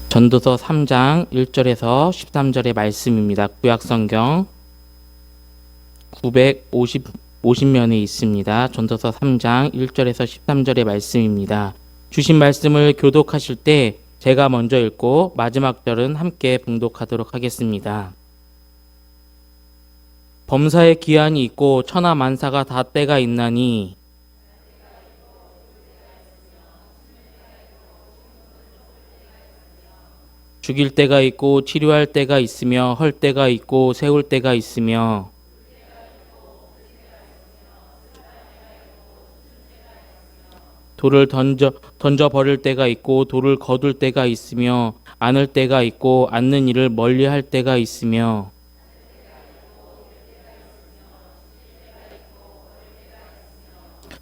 전도서 3장 1절에서 13절의 말씀입니다. 구약성경 950면에 있습니다. 전도서 3장 1절에서 13절의 말씀입니다. 주신 말씀을 교독하실 때 제가 먼저 읽고 마지막 절은 함께 봉독하도록 하겠습니다. 범사에 기한이 있고 천하 만사가 다 때가 있나니 죽일 때가 있고 치료할 때가 있으며 헐 때가 있고 세울 때가 있으며 돌을 던져 버릴 때가 있고 돌을 거둘 때가 있으며 안을 때가 있고 안는 일을 멀리 할 때가 있으며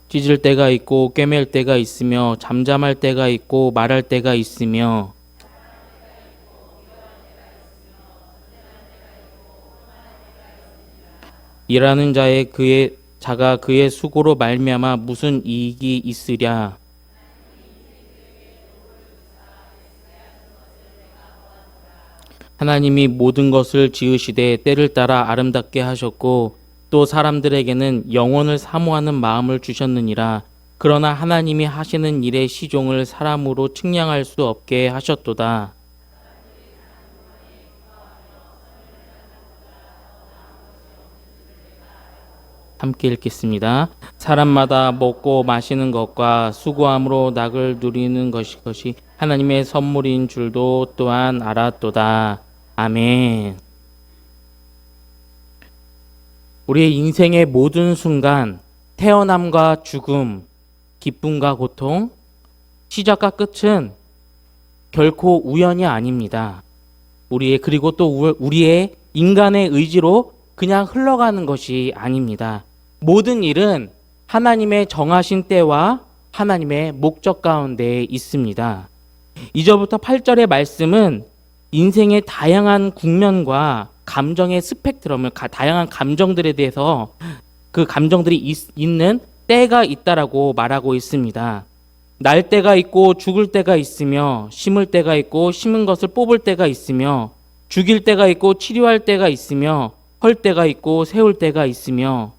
찢을 때가 있고 꿰맬 때가 있으며 잠잠할 때가 있고 말할 때가 있으며 일하는 자가 그의 수고로 말미암아 무슨 이익이 있으랴. 하나님이 모든 것을 지으시되 때를 따라 아름답게 하셨고 또 사람들에게는 영원을 사모하는 마음을 주셨느니라. 그러나 하나님이 하시는 일의 시종을 사람으로 측량할 수 없게 하셨도다. 함께 읽겠습니다. 사람마다 먹고 마시는 것과 수고함으로 낙을 누리는 것이 하나님의 선물인 줄도 또한 알았도다. 아멘. 우리의 인생의 모든 순간, 태어남과 죽음, 기쁨과 고통, 시작과 끝은 결코 우연이 아닙니다. 그리고 또 우리의 인간의 의지로 그냥 흘러가는 것이 아닙니다. 모든 일은 하나님의 정하신 때와 하나님의 목적 가운데 있습니다. 2절부터 8절의 말씀은 인생의 다양한 국면과 감정의 스펙트럼을 다양한 감정들에 대해서 그 감정들이 있는 때가 있다라고 말하고 있습니다. 날 때가 있고 죽을 때가 있으며 심을 때가 있고 심은 것을 뽑을 때가 있으며 죽일 때가 있고 치료할 때가 있으며 헐 때가 있고 세울 때가 있으며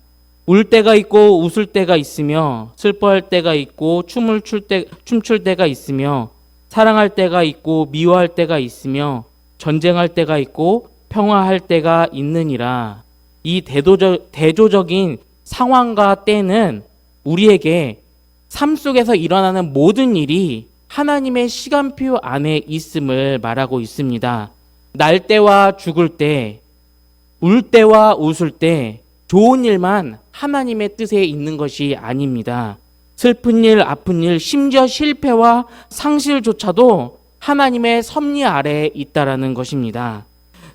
울 때가 있고 웃을 때가 있으며 슬퍼할 때가 있고 춤출 때가 있으며 사랑할 때가 있고 미워할 때가 있으며 전쟁할 때가 있고 평화할 때가 있느니라. 이 대조적인 상황과 때는 우리에게 삶 속에서 일어나는 모든 일이 하나님의 시간표 안에 있음을 말하고 있습니다. 날 때와 죽을 때, 울 때와 웃을 때 좋은 일만 하나님의 뜻에 있는 것이 아닙니다. 슬픈 일, 아픈 일, 심지어 실패와 상실조차도 하나님의 섭리 아래에 있다라는 것입니다.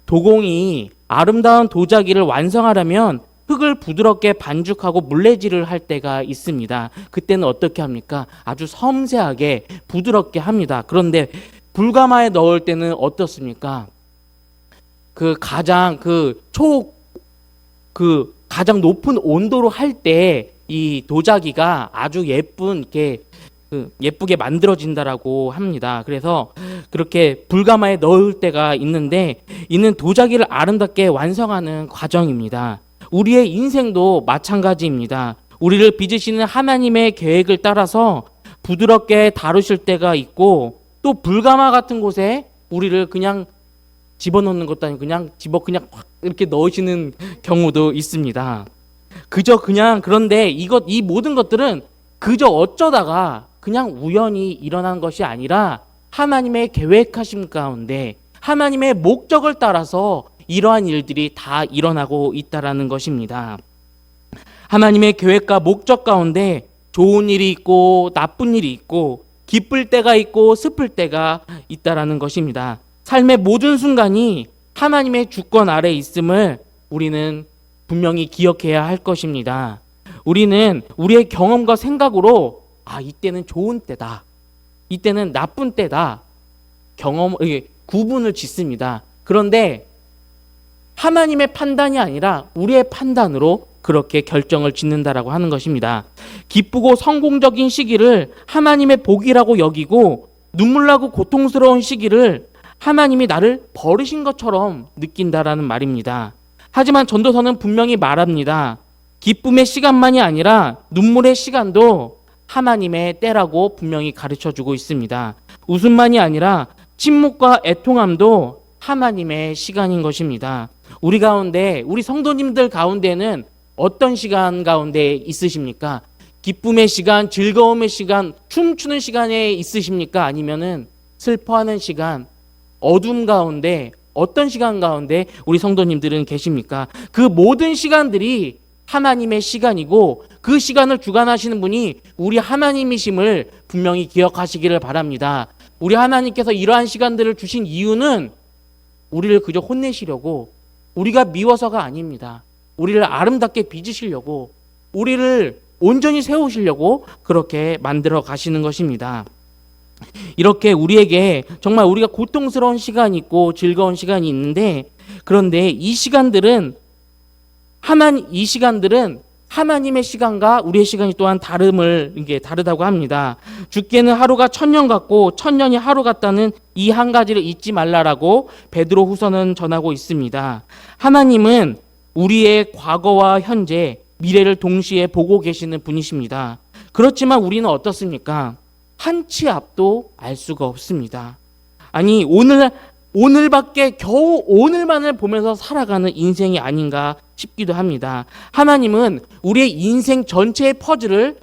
도공이 아름다운 도자기를 완성하려면 흙을 부드럽게 반죽하고 물레질을 할 때가 있습니다. 그때는 어떻게 합니까? 아주 섬세하게 부드럽게 합니다. 그런데 불가마에 넣을 때는 어떻습니까? 가장 높은 온도로 할 때 이 도자기가 아주 예쁘게 만들어진다라고 합니다. 그래서 그렇게 불가마에 넣을 때가 있는데 이는 도자기를 아름답게 완성하는 과정입니다. 우리의 인생도 마찬가지입니다. 우리를 빚으시는 하나님의 계획을 따라서 부드럽게 다루실 때가 있고 또 불가마 같은 곳에 우리를 그냥 집어넣는 것도 아니고 그냥 확 이렇게 넣으시는 경우도 있습니다. 그런데 이 모든 것들은 그저 어쩌다가 그냥 우연히 일어난 것이 아니라 하나님의 계획하심 가운데 하나님의 목적을 따라서 이러한 일들이 다 일어나고 있다라는 것입니다. 하나님의 계획과 목적 가운데 좋은 일이 있고 나쁜 일이 있고 기쁠 때가 있고 슬플 때가 있다라는 것입니다. 삶의 모든 순간이 하나님의 주권 아래 있음을 우리는 분명히 기억해야 할 것입니다. 우리는 우리의 경험과 생각으로 이때는 좋은 때다, 이때는 나쁜 때다 구분을 짓습니다. 그런데 하나님의 판단이 아니라 우리의 판단으로 그렇게 결정을 짓는다라고 하는 것입니다. 기쁘고 성공적인 시기를 하나님의 복이라고 여기고 눈물 나고 고통스러운 시기를 하나님이 나를 버리신 것처럼 느낀다라는 말입니다. 하지만 전도서는 분명히 말합니다. 기쁨의 시간만이 아니라 눈물의 시간도 하나님의 때라고 분명히 가르쳐주고 있습니다. 웃음만이 아니라 침묵과 애통함도 하나님의 시간인 것입니다. 우리 가운데, 우리 성도님들 가운데는 어떤 시간 가운데 있으십니까? 기쁨의 시간, 즐거움의 시간, 춤추는 시간에 있으십니까? 아니면은 슬퍼하는 시간, 어둠 가운데, 어떤 시간 가운데 우리 성도님들은 계십니까? 그 모든 시간들이 하나님의 시간이고 그 시간을 주관하시는 분이 우리 하나님이심을 분명히 기억하시기를 바랍니다. 우리 하나님께서 이러한 시간들을 주신 이유는 우리를 그저 혼내시려고, 우리가 미워서가 아닙니다. 우리를 아름답게 빚으시려고, 우리를 온전히 세우시려고 그렇게 만들어 가시는 것입니다. 이렇게 우리에게 정말 우리가 고통스러운 시간이 있고 즐거운 시간이 있는데, 그런데 이 시간들은 하나님의 시간과 우리의 시간이 또한 다르다고 합니다. 주께는 하루가 천년 같고 천년이 하루 같다는 이 한 가지를 잊지 말라라고 베드로후서는 전하고 있습니다. 하나님은 우리의 과거와 현재, 미래를 동시에 보고 계시는 분이십니다. 그렇지만 우리는 어떻습니까? 한 치 앞도 알 수가 없습니다. 아니, 오늘밖에 겨우 오늘만을 보면서 살아가는 인생이 아닌가 싶기도 합니다. 하나님은 우리의 인생 전체의 퍼즐을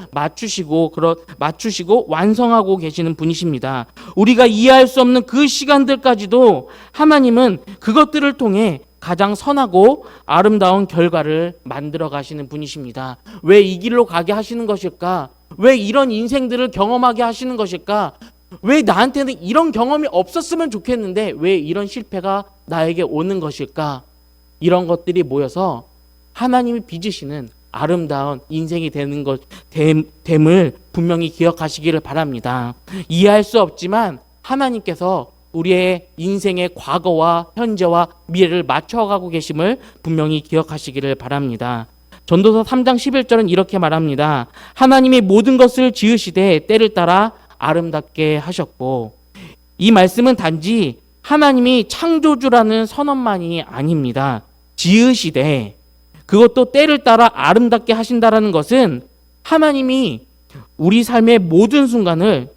맞추시고 완성하고 계시는 분이십니다. 우리가 이해할 수 없는 그 시간들까지도 하나님은 그것들을 통해 가장 선하고 아름다운 결과를 만들어 가시는 분이십니다. 왜 이 길로 가게 하시는 것일까? 왜 이런 인생들을 경험하게 하시는 것일까? 왜 나한테는 이런 경험이 없었으면 좋겠는데 왜 이런 실패가 나에게 오는 것일까? 이런 것들이 모여서 하나님이 빚으시는 아름다운 인생이 되는 됨을 분명히 기억하시기를 바랍니다. 이해할 수 없지만 하나님께서 우리의 인생의 과거와 현재와 미래를 맞춰가고 계심을 분명히 기억하시기를 바랍니다. 전도서 3장 11절은 이렇게 말합니다. 하나님이 모든 것을 지으시되 때를 따라 아름답게 하셨고, 이 말씀은 단지 하나님이 창조주라는 선언만이 아닙니다. 지으시되, 그것도 때를 따라 아름답게 하신다라는 것은 하나님이 우리 삶의 모든 순간을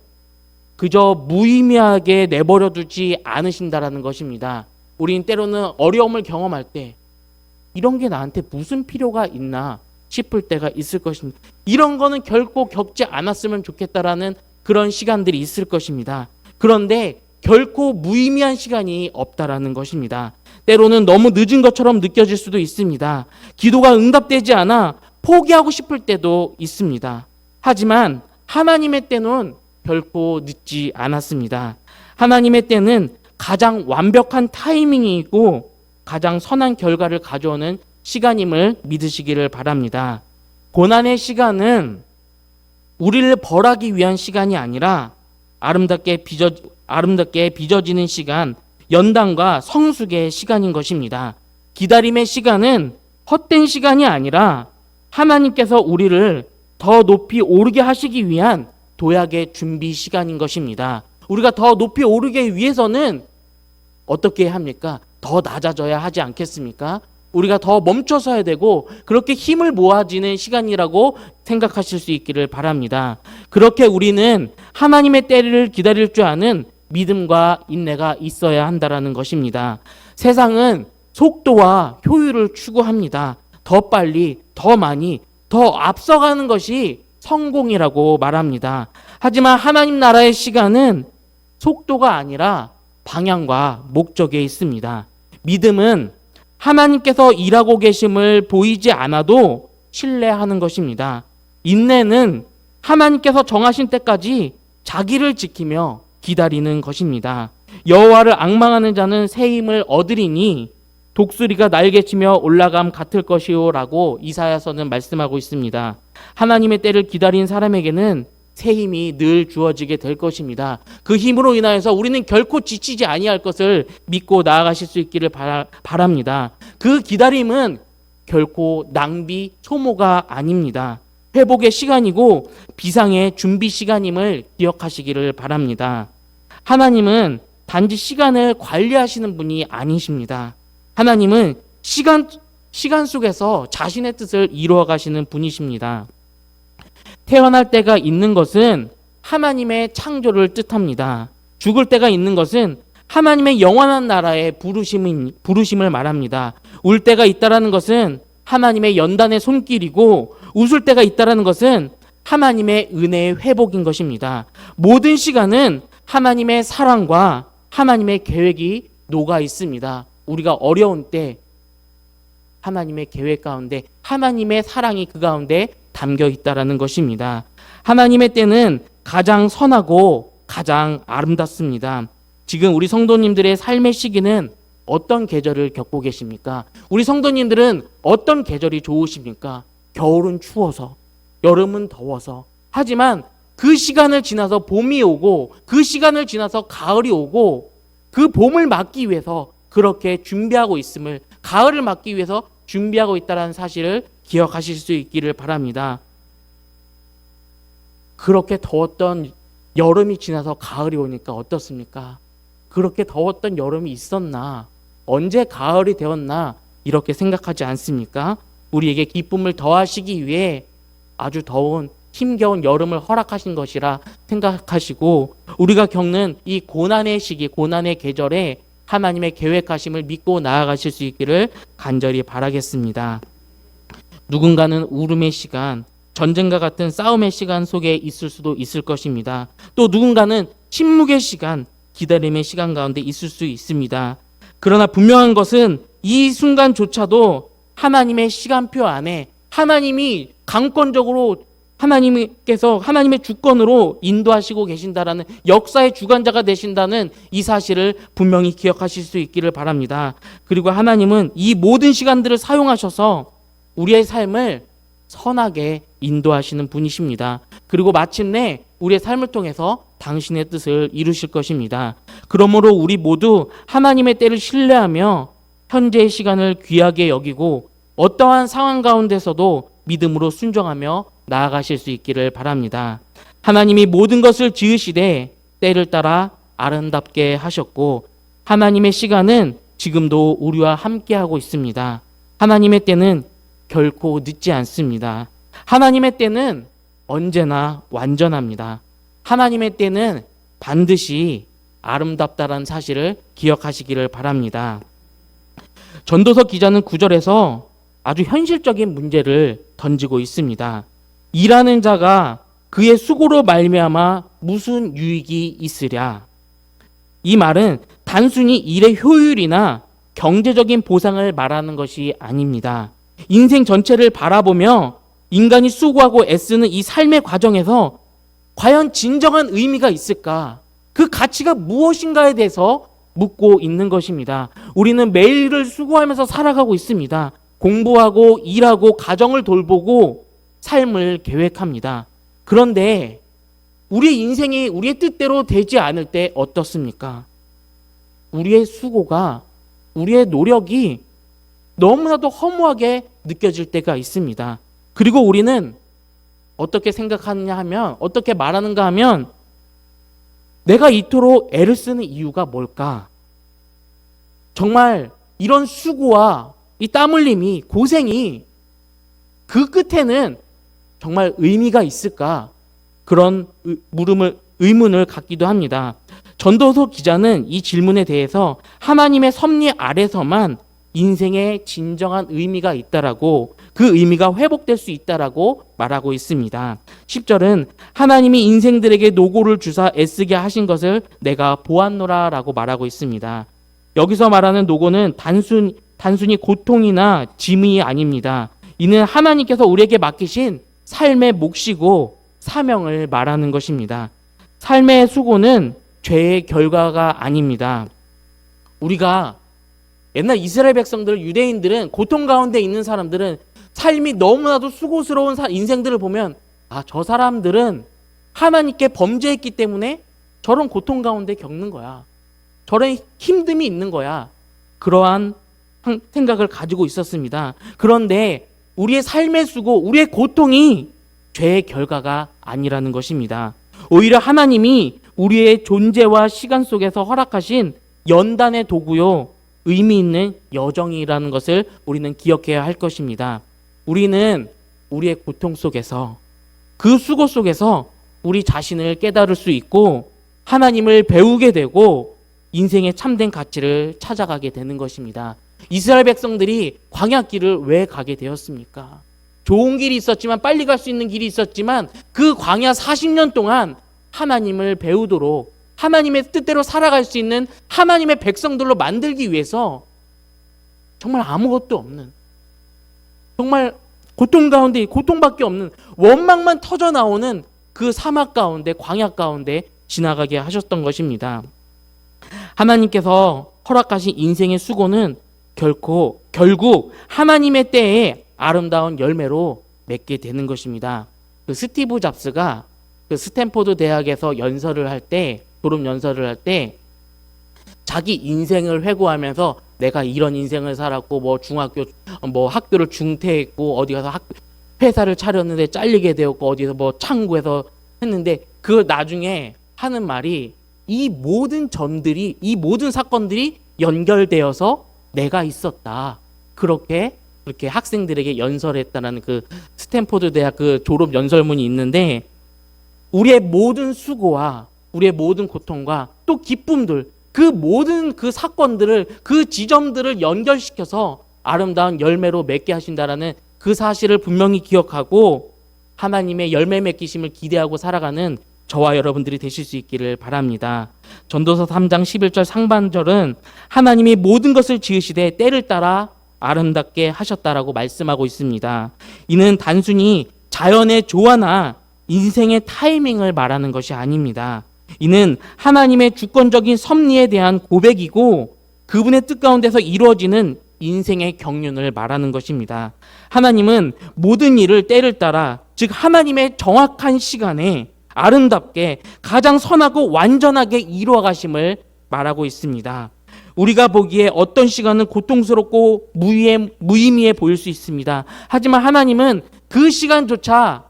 그저 무의미하게 내버려 두지 않으신다라는 것입니다. 우리는 때로는 어려움을 경험할 때 이런 게 나한테 무슨 필요가 있나 싶을 때가 있을 것입니다. 이런 거는 결코 겪지 않았으면 좋겠다라는 그런 시간들이 있을 것입니다. 그런데 결코 무의미한 시간이 없다라는 것입니다. 때로는 너무 늦은 것처럼 느껴질 수도 있습니다. 기도가 응답되지 않아 포기하고 싶을 때도 있습니다. 하지만 하나님의 때는 결코 늦지 않았습니다. 하나님의 때는 가장 완벽한 타이밍이고 가장 선한 결과를 가져오는 시간임을 믿으시기를 바랍니다. 고난의 시간은 우리를 벌하기 위한 시간이 아니라 아름답게 빚어지는 시간, 연단과 성숙의 시간인 것입니다. 기다림의 시간은 헛된 시간이 아니라 하나님께서 우리를 더 높이 오르게 하시기 위한 도약의 준비 시간인 것입니다. 우리가 더 높이 오르기 위해서는 어떻게 합니까? 더 낮아져야 하지 않겠습니까? 우리가 더 멈춰서야 되고 그렇게 힘을 모아지는 시간이라고 생각하실 수 있기를 바랍니다. 그렇게 우리는 하나님의 때를 기다릴 줄 아는 믿음과 인내가 있어야 한다라는 것입니다. 세상은 속도와 효율을 추구합니다. 더 빨리, 더 많이, 더 앞서가는 것이 성공이라고 말합니다. 하지만 하나님 나라의 시간은 속도가 아니라 방향과 목적에 있습니다. 믿음은 하나님께서 일하고 계심을 보이지 않아도 신뢰하는 것입니다. 인내는 하나님께서 정하신 때까지 자기를 지키며 기다리는 것입니다. 여호와를 앙망하는 자는 새 힘을 얻으리니 독수리가 날개치며 올라감 같을 것이요라고 이사야서는 말씀하고 있습니다. 하나님의 때를 기다린 사람에게는 새 힘이 늘 주어지게 될 것입니다. 그 힘으로 인하여서 우리는 결코 지치지 아니할 것을 믿고 나아가실 수 있기를 바랍니다. 그 기다림은 결코 낭비, 소모가 아닙니다. 회복의 시간이고 비상의 준비 시간임을 기억하시기를 바랍니다. 하나님은 단지 시간을 관리하시는 분이 아니십니다. 하나님은 시간 속에서 자신의 뜻을 이루어 가시는 분이십니다. 태어날 때가 있는 것은 하나님의 창조를 뜻합니다. 죽을 때가 있는 것은 하나님의 영원한 나라의 부르심을 말합니다. 울 때가 있다라는 것은 하나님의 연단의 손길이고, 웃을 때가 있다라는 것은 하나님의 은혜의 회복인 것입니다. 모든 시간은 하나님의 사랑과 하나님의 계획이 녹아 있습니다. 우리가 어려운 때 하나님의 계획 가운데 하나님의 사랑이 그 가운데 담겨 있다라는 것입니다. 하나님의 때는 가장 선하고 가장 아름답습니다. 지금 우리 성도님들의 삶의 시기는 어떤 계절을 겪고 계십니까? 우리 성도님들은 어떤 계절이 좋으십니까? 겨울은 추워서, 여름은 더워서. 하지만 그 시간을 지나서 봄이 오고, 그 시간을 지나서 가을이 오고, 그 봄을 맞기 위해서 그렇게 준비하고 있음을, 가을을 맞기 위해서 준비하고 있다는 사실을 기억하실 수 있기를 바랍니다. 그렇게 더웠던 여름이 지나서 가을이 오니까 어떻습니까? 그렇게 더웠던 여름이 있었나? 언제 가을이 되었나? 이렇게 생각하지 않습니까? 우리에게 기쁨을 더하시기 위해 아주 더운 힘겨운 여름을 허락하신 것이라 생각하시고, 우리가 겪는 이 고난의 시기, 고난의 계절에 하나님의 계획하심을 믿고 나아가실 수 있기를 간절히 바라겠습니다. 누군가는 울음의 시간, 전쟁과 같은 싸움의 시간 속에 있을 수도 있을 것입니다. 또 누군가는 침묵의 시간, 기다림의 시간 가운데 있을 수 있습니다. 그러나 분명한 것은 이 순간조차도 하나님의 시간표 안에 하나님이 강권적으로 하나님께서 하나님의 주권으로 인도하시고 계신다라는, 역사의 주관자가 되신다는 이 사실을 분명히 기억하실 수 있기를 바랍니다. 그리고 하나님은 이 모든 시간들을 사용하셔서 우리의 삶을 선하게 인도하시는 분이십니다. 그리고 마침내 우리의 삶을 통해서 당신의 뜻을 이루실 것입니다. 그러므로 우리 모두 하나님의 때를 신뢰하며 현재의 시간을 귀하게 여기고 어떠한 상황 가운데서도 믿음으로 순종하며 나아가실 수 있기를 바랍니다. 하나님이 모든 것을 지으시되 때를 따라 아름답게 하셨고, 하나님의 시간은 지금도 우리와 함께하고 있습니다. 하나님의 때는 결코 늦지 않습니다. 하나님의 때는 언제나 완전합니다. 하나님의 때는 반드시 아름답다라는 사실을 기억하시기를 바랍니다. 전도서 기자는 9절에서 아주 현실적인 문제를 던지고 있습니다. 일하는 자가 그의 수고로 말미암아 무슨 유익이 있으랴. 이 말은 단순히 일의 효율이나 경제적인 보상을 말하는 것이 아닙니다. 인생 전체를 바라보며 인간이 수고하고 애쓰는 이 삶의 과정에서 과연 진정한 의미가 있을까? 그 가치가 무엇인가에 대해서 묻고 있는 것입니다. 우리는 매일을 수고하면서 살아가고 있습니다. 공부하고 일하고 가정을 돌보고 삶을 계획합니다. 그런데 우리의 인생이 우리의 뜻대로 되지 않을 때 어떻습니까? 우리의 수고가, 우리의 노력이 너무나도 허무하게 느껴질 때가 있습니다. 그리고 우리는 어떻게 생각하느냐 하면, 어떻게 말하는가 하면, 내가 이토록 애를 쓰는 이유가 뭘까? 정말 이런 수고와 이 땀 흘림이, 고생이 그 끝에는 정말 의미가 있을까? 그런 의문을 갖기도 합니다. 전도서 기자는 이 질문에 대해서 하나님의 섭리 아래서만 인생에 진정한 의미가 있다라고, 그 의미가 회복될 수 있다라고 말하고 있습니다. 10절은 하나님이 인생들에게 노고를 주사 애쓰게 하신 것을 내가 보았노라라고 말하고 있습니다. 여기서 말하는 노고는 단순히 고통이나 짐이 아닙니다. 이는 하나님께서 우리에게 맡기신 삶의 몫이고 사명을 말하는 것입니다. 삶의 수고는 죄의 결과가 아닙니다. 우리가 옛날 이스라엘 백성들, 유대인들은, 고통 가운데 있는 사람들은 삶이 너무나도 수고스러운 인생들을 보면, 아, 저 사람들은 하나님께 범죄했기 때문에 저런 고통 가운데 겪는 거야. 저런 힘듦이 있는 거야. 그러한 생각을 가지고 있었습니다. 그런데 우리의 삶의 수고, 우리의 고통이 죄의 결과가 아니라는 것입니다. 오히려 하나님이 우리의 존재와 시간 속에서 허락하신 연단의 도구요, 의미 있는 여정이라는 것을 우리는 기억해야 할 것입니다. 우리는 우리의 고통 속에서, 그 수고 속에서 우리 자신을 깨달을 수 있고 하나님을 배우게 되고 인생의 참된 가치를 찾아가게 되는 것입니다. 이스라엘 백성들이 광야길을 왜 가게 되었습니까? 좋은 길이 있었지만, 빨리 갈 수 있는 길이 있었지만, 그 광야 40년 동안 하나님을 배우도록 하나님의 뜻대로 살아갈 수 있는 하나님의 백성들로 만들기 위해서 정말 아무것도 없는, 정말 고통 가운데 고통밖에 없는, 원망만 터져 나오는 그 사막 가운데, 광야 가운데 지나가게 하셨던 것입니다. 하나님께서 허락하신 인생의 수고는 결국 하나님의 때에 아름다운 열매로 맺게 되는 것입니다. 그 스티브 잡스가 그 스탠포드 대학에서 졸업 연설을 할 때 자기 인생을 회고하면서 내가 이런 인생을 살았고, 학교를 중퇴했고, 어디 가서 회사를 차렸는데 잘리게 되었고, 어디서 창구에서 했는데, 그 나중에 하는 말이, 이 모든 사건들이 연결되어서 내가 있었다. 그렇게 학생들에게 연설했다는 그 스탠포드 대학 그 졸업 연설문이 있는데, 우리의 모든 수고와 우리의 모든 고통과 또 기쁨들, 그 모든 그 사건들을, 그 지점들을 연결시켜서 아름다운 열매로 맺게 하신다라는 그 사실을 분명히 기억하고 하나님의 열매 맺기심을 기대하고 살아가는 저와 여러분들이 되실 수 있기를 바랍니다. 전도서 3장 11절 상반절은 하나님이 모든 것을 지으시되 때를 따라 아름답게 하셨다라고 말씀하고 있습니다. 이는 단순히 자연의 조화나 인생의 타이밍을 말하는 것이 아닙니다. 이는 하나님의 주권적인 섭리에 대한 고백이고 그분의 뜻 가운데서 이루어지는 인생의 경륜을 말하는 것입니다. 하나님은 모든 일을 때를 따라, 즉 하나님의 정확한 시간에 아름답게 가장 선하고 완전하게 이루어 가심을 말하고 있습니다. 우리가 보기에 어떤 시간은 고통스럽고 무의미해 보일 수 있습니다. 하지만 하나님은 그 시간조차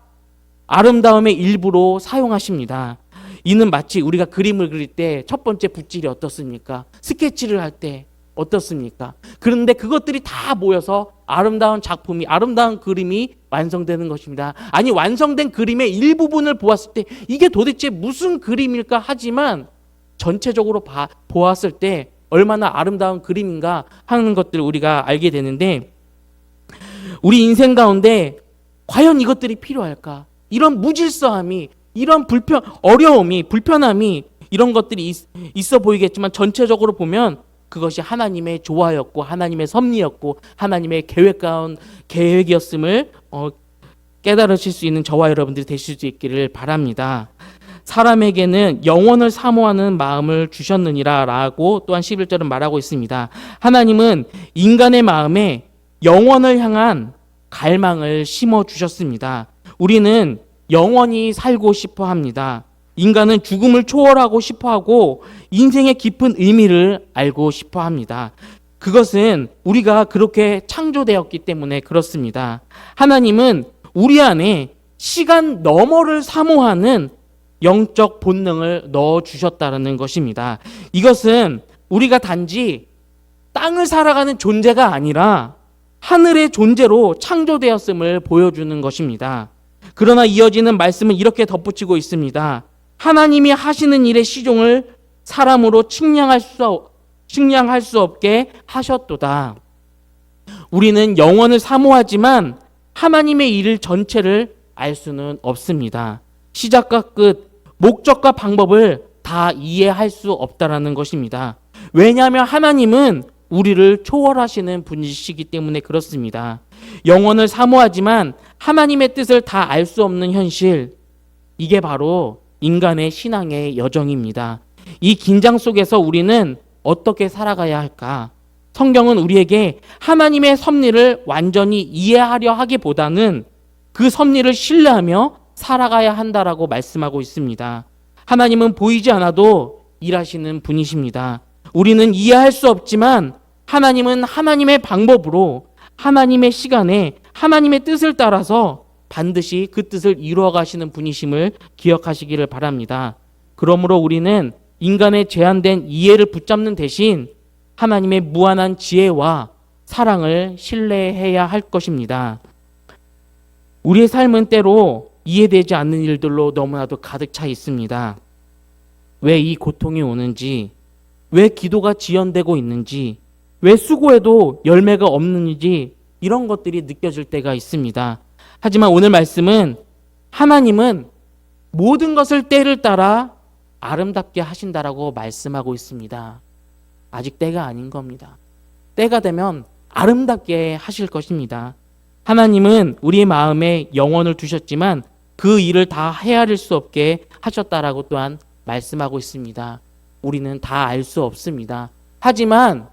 아름다움의 일부로 사용하십니다. 이는 마치 우리가 그림을 그릴 때 첫 번째 붓질이 어떻습니까? 스케치를 할 때 어떻습니까? 그런데 그것들이 다 모여서 아름다운 작품이, 아름다운 그림이 완성되는 것입니다. 아니, 완성된 그림의 일부분을 보았을 때 이게 도대체 무슨 그림일까 하지만 전체적으로 보았을 때 얼마나 아름다운 그림인가 하는 것들을 우리가 알게 되는데, 우리 인생 가운데 과연 이것들이 필요할까? 이런 무질서함이, 이런 어려움이, 불편함이, 이런 것들이 있어 보이겠지만 전체적으로 보면 그것이 하나님의 조화였고 하나님의 섭리였고 하나님의 계획이었음을 깨달으실 수 있는 저와 여러분들이 되실 수 있기를 바랍니다. 사람에게는 영원을 사모하는 마음을 주셨느니라 라고 또한 11절은 말하고 있습니다. 하나님은 인간의 마음에 영원을 향한 갈망을 심어 주셨습니다. 우리는 영원히 살고 싶어 합니다. 인간은 죽음을 초월하고 싶어 하고 인생의 깊은 의미를 알고 싶어 합니다. 그것은 우리가 그렇게 창조되었기 때문에 그렇습니다. 하나님은 우리 안에 시간 너머를 사모하는 영적 본능을 넣어주셨다는 것입니다. 이것은 우리가 단지 땅을 살아가는 존재가 아니라 하늘의 존재로 창조되었음을 보여주는 것입니다. 그러나 이어지는 말씀은 이렇게 덧붙이고 있습니다. 하나님이 하시는 일의 시종을 사람으로 측량할 수 없게 하셨도다. 우리는 영원을 사모하지만 하나님의 일 전체를 알 수는 없습니다. 시작과 끝, 목적과 방법을 다 이해할 수 없다라는 것입니다. 왜냐하면 하나님은 우리를 초월하시는 분이시기 때문에 그렇습니다. 영원을 사모하지만 하나님의 뜻을 다 알 수 없는 현실, 이게 바로 인간의 신앙의 여정입니다. 이 긴장 속에서 우리는 어떻게 살아가야 할까? 성경은 우리에게 하나님의 섭리를 완전히 이해하려 하기보다는 그 섭리를 신뢰하며 살아가야 한다라고 말씀하고 있습니다. 하나님은 보이지 않아도 일하시는 분이십니다. 우리는 이해할 수 없지만 하나님은 하나님의 방법으로, 하나님의 시간에, 하나님의 뜻을 따라서 반드시 그 뜻을 이루어 가시는 분이심을 기억하시기를 바랍니다. 그러므로 우리는 인간의 제한된 이해를 붙잡는 대신 하나님의 무한한 지혜와 사랑을 신뢰해야 할 것입니다. 우리의 삶은 때로 이해되지 않는 일들로 너무나도 가득 차 있습니다. 왜 이 고통이 오는지, 왜 기도가 지연되고 있는지, 왜 수고해도 열매가 없는지 이런 것들이 느껴질 때가 있습니다. 하지만 오늘 말씀은 하나님은 모든 것을 때를 따라 아름답게 하신다라고 말씀하고 있습니다. 아직 때가 아닌 겁니다. 때가 되면 아름답게 하실 것입니다. 하나님은 우리의 마음에 영혼을 두셨지만 그 일을 다 헤아릴 수 없게 하셨다라고 또한 말씀하고 있습니다. 우리는 다 알 수 없습니다. 하지만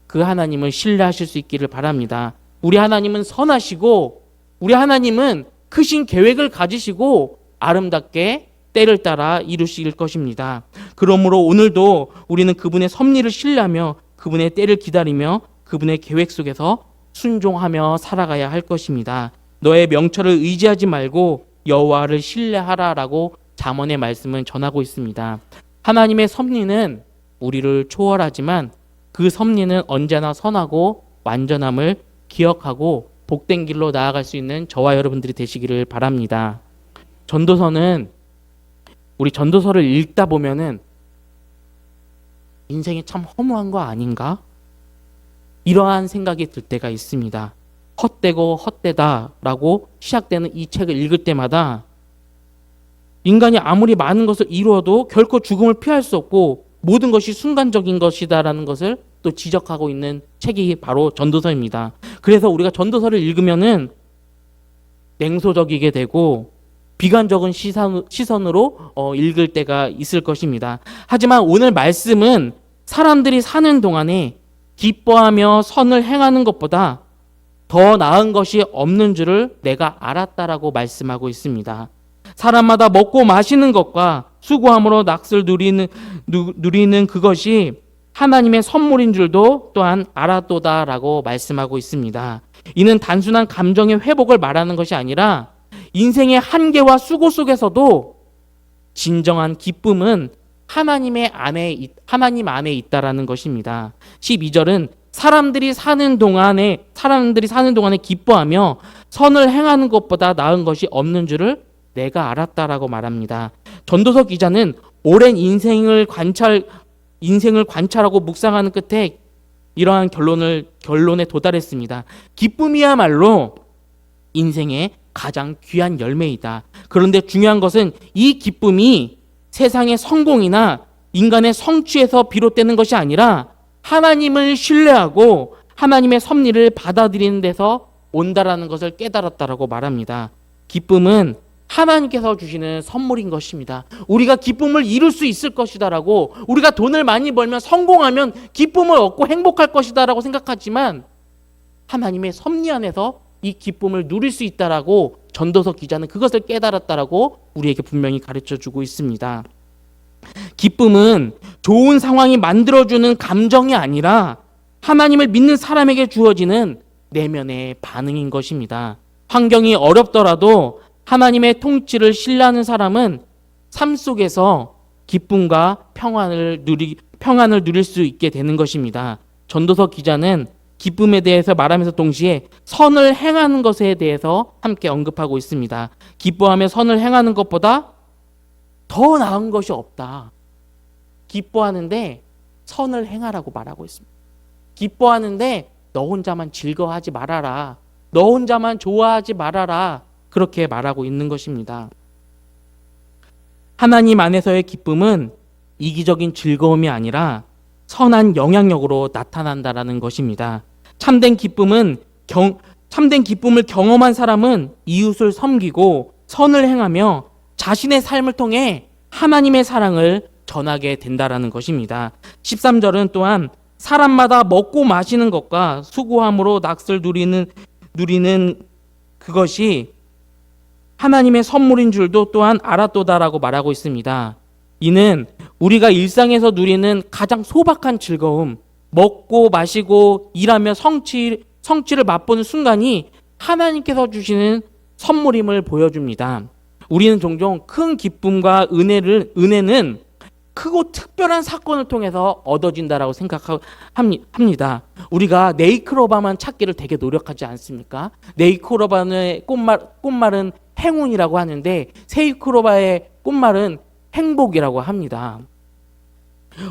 그 하나님을 신뢰하실 수 있기를 바랍니다. 우리 하나님은 선하시고 우리 하나님은 크신 계획을 가지시고 아름답게 때를 따라 이루실 것입니다. 그러므로 오늘도 우리는 그분의 섭리를 신뢰하며 그분의 때를 기다리며 그분의 계획 속에서 순종하며 살아가야 할 것입니다. 너의 명철을 의지하지 말고 여호와를 신뢰하라라고 잠언의 말씀은 전하고 있습니다. 하나님의 섭리는 우리를 초월하지만 그 섭리는 언제나 선하고 완전함을 기억하고 복된 길로 나아갈 수 있는 저와 여러분들이 되시기를 바랍니다. 우리 전도서를 읽다 보면은 인생이 참 허무한 거 아닌가? 이러한 생각이 들 때가 있습니다. 헛되고 헛되다라고 시작되는 이 책을 읽을 때마다 인간이 아무리 많은 것을 이루어도 결코 죽음을 피할 수 없고 모든 것이 순간적인 것이다라는 것을 또 지적하고 있는 책이 바로 전도서입니다. 그래서 우리가 전도서를 읽으면은 냉소적이게 되고 비관적인 시선으로 읽을 때가 있을 것입니다. 하지만 오늘 말씀은 사람들이 사는 동안에 기뻐하며 선을 행하는 것보다 더 나은 것이 없는 줄을 내가 알았다라고 말씀하고 있습니다. 사람마다 먹고 마시는 것과 수고함으로 낙을 누리는 그것이 하나님의 선물인 줄도 또한 알았도다라고 말씀하고 있습니다. 이는 단순한 감정의 회복을 말하는 것이 아니라 인생의 한계와 수고 속에서도 진정한 기쁨은 하나님 안에 있다라는 것입니다. 12절은 사람들이 사는 동안에 기뻐하며 선을 행하는 것보다 나은 것이 없는 줄을 내가 알았다라고 말합니다. 전도서 기자는 오랜 인생을 관찰하고 묵상하는 끝에 이러한 결론에 도달했습니다. 기쁨이야말로 인생의 가장 귀한 열매이다. 그런데 중요한 것은 이 기쁨이 세상의 성공이나 인간의 성취에서 비롯되는 것이 아니라 하나님을 신뢰하고 하나님의 섭리를 받아들이는 데서 온다라는 것을 깨달았다라고 말합니다. 기쁨은 하나님께서 주시는 선물인 것입니다. 우리가 기쁨을 이룰 수 있을 것이다라고, 우리가 돈을 많이 벌면 성공하면 기쁨을 얻고 행복할 것이다라고 생각하지만 하나님의 섭리 안에서 이 기쁨을 누릴 수 있다라고 전도서 기자는 그것을 깨달았다라고 우리에게 분명히 가르쳐주고 있습니다. 기쁨은 좋은 상황이 만들어주는 감정이 아니라 하나님을 믿는 사람에게 주어지는 내면의 반응인 것입니다. 환경이 어렵더라도 하나님의 통치를 신뢰하는 사람은 삶 속에서 기쁨과 평안을 누릴 수 있게 되는 것입니다. 전도서 기자는 기쁨에 대해서 말하면서 동시에 선을 행하는 것에 대해서 함께 언급하고 있습니다. 기뻐하며 선을 행하는 것보다 더 나은 것이 없다. 기뻐하는데 선을 행하라고 말하고 있습니다. 기뻐하는데 너 혼자만 즐거워하지 말아라. 너 혼자만 좋아하지 말아라. 그렇게 말하고 있는 것입니다. 하나님 안에서의 기쁨은 이기적인 즐거움이 아니라 선한 영향력으로 나타난다라는 것입니다. 참된 기쁨을 경험한 사람은 이웃을 섬기고 선을 행하며 자신의 삶을 통해 하나님의 사랑을 전하게 된다라는 것입니다. 13절은 또한 사람마다 먹고 마시는 것과 수고함으로 낙을 누리는 그것이 하나님의 선물인 줄도 또한 알았도다라고 말하고 있습니다. 이는 우리가 일상에서 누리는 가장 소박한 즐거움, 먹고 마시고 일하며 성취를 맛보는 순간이 하나님께서 주시는 선물임을 보여줍니다. 우리는 종종 큰 기쁨과 은혜는 크고 특별한 사건을 통해서 얻어진다라고 생각합니다. 우리가 네이클로바만 찾기를 되게 노력하지 않습니까? 네이클로바의 꽃말은 행운이라고 하는데 세이클로바의 꽃말은 행복이라고 합니다.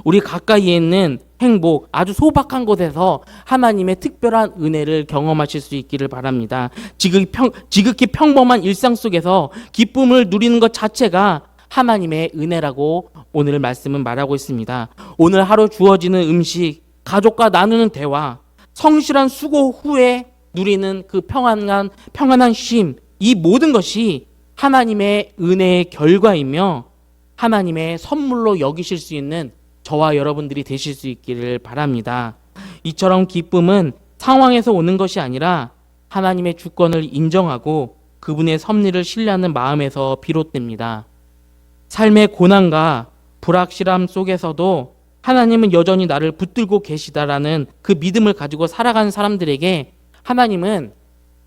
우리 가까이에 있는 행복, 아주 소박한 곳에서 하나님의 특별한 은혜를 경험하실 수 있기를 바랍니다. 지극히 평범한 일상 속에서 기쁨을 누리는 것 자체가 하나님의 은혜라고 오늘 말씀은 말하고 있습니다. 오늘 하루 주어지는 음식, 가족과 나누는 대화, 성실한 수고 후에 누리는 그 평안한 쉼, 이 모든 것이 하나님의 은혜의 결과이며 하나님의 선물로 여기실 수 있는 저와 여러분들이 되실 수 있기를 바랍니다. 이처럼 기쁨은 상황에서 오는 것이 아니라 하나님의 주권을 인정하고 그분의 섭리를 신뢰하는 마음에서 비롯됩니다. 삶의 고난과 불확실함 속에서도 하나님은 여전히 나를 붙들고 계시다라는 그 믿음을 가지고 살아가는 사람들에게 하나님은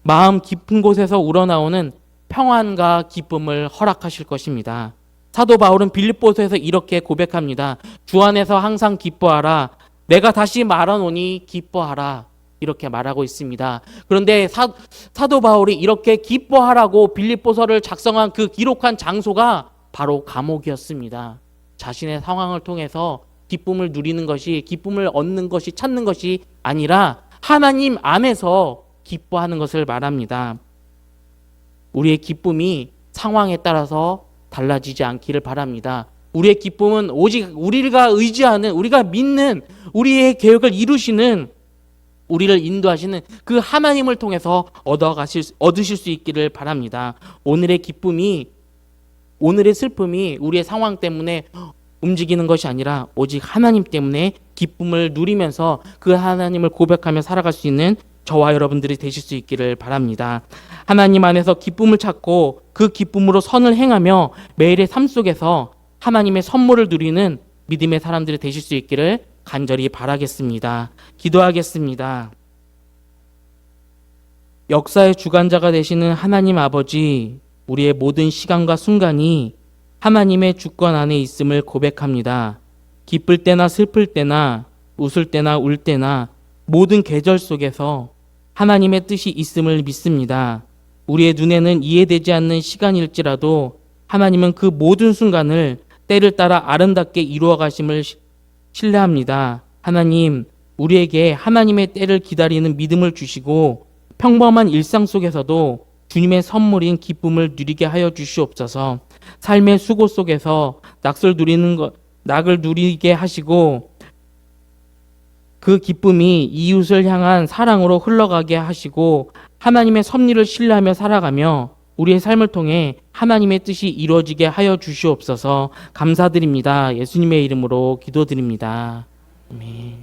마음 깊은 곳에서 우러나오는 평안과 기쁨을 허락하실 것입니다. 사도 바울은 빌립보서에서 이렇게 고백합니다. 주 안에서 항상 기뻐하라. 내가 다시 말하노니 기뻐하라. 이렇게 말하고 있습니다. 그런데 사도 바울이 이렇게 기뻐하라고 빌립보서를 작성한 그 기록한 장소가 바로 감옥이었습니다. 자신의 상황을 통해서 기쁨을 누리는 것이, 기쁨을 얻는 것이, 찾는 것이 아니라 하나님 안에서 기뻐하는 것을 말합니다. 우리의 기쁨이 상황에 따라서 달라지지 않기를 바랍니다. 우리의 기쁨은 오직 우리가 의지하는, 우리가 믿는, 우리의 계획을 이루시는, 우리를 인도하시는 그 하나님을 통해서 얻으실 수 있기를 바랍니다. 오늘의 기쁨이, 오늘의 슬픔이 우리의 상황 때문에 움직이는 것이 아니라 오직 하나님 때문에 기쁨을 누리면서 그 하나님을 고백하며 살아갈 수 있는 저와 여러분들이 되실 수 있기를 바랍니다. 하나님 안에서 기쁨을 찾고 그 기쁨으로 선을 행하며 매일의 삶 속에서 하나님의 선물을 누리는 믿음의 사람들이 되실 수 있기를 간절히 바라겠습니다. 기도하겠습니다. 역사의 주관자가 되시는 하나님 아버지, 우리의 모든 시간과 순간이 하나님의 주권 안에 있음을 고백합니다. 기쁠 때나 슬플 때나 웃을 때나 울 때나 모든 계절 속에서 하나님의 뜻이 있음을 믿습니다. 우리의 눈에는 이해되지 않는 시간일지라도 하나님은 그 모든 순간을 때를 따라 아름답게 이루어 가심을 신뢰합니다. 하나님, 우리에게 하나님의 때를 기다리는 믿음을 주시고 평범한 일상 속에서도 주님의 선물인 기쁨을 누리게 하여 주시옵소서. 삶의 수고 속에서 낙을 누리게 하시고 그 기쁨이 이웃을 향한 사랑으로 흘러가게 하시고 하나님의 섭리를 신뢰하며 살아가며 우리의 삶을 통해 하나님의 뜻이 이루어지게 하여 주시옵소서. 감사드립니다. 예수님의 이름으로 기도드립니다. 아멘.